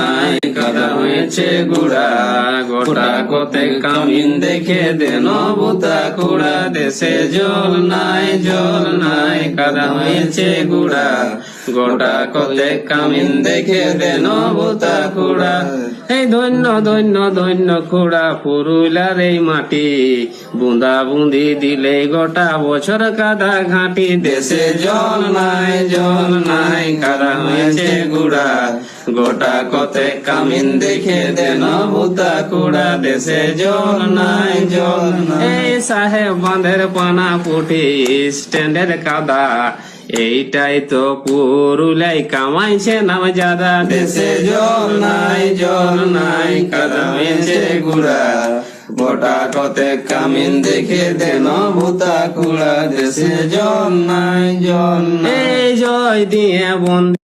নাই কাদা হয়েছে গুড়া গোটা কতে কামিন দেখে দেন বুতা কুড়া দেশে জল নাই কাদা হয়েছে গুড়া গোটা কতে কামিন দেখে দেন বুতা কুড়া এই ধন্য ধন্য ধন্য কুড়া পুরুলার এই মাটি বুঁদা বুঁদি দিলে গোটা বছর কাদা ঘাটি দেশে জল নাই কাদা হয়েছে গুড়া গোটা কতে কামিন দেখে দেন বুতা কুড়া দেশে জল নাই এই সাহেব বাঁধের পানা পুটি স্ট্যান্ডের কাদা এইটাই তো পুরুলাই কামাইছে নাম জাদা দেশে জল নাই কাদা হয়েছে গুড়া গোটা কতে কামিন দেখে দেন বুতা কুড়া দেশে জল নাই এই জয় দিয়ে বন্ধু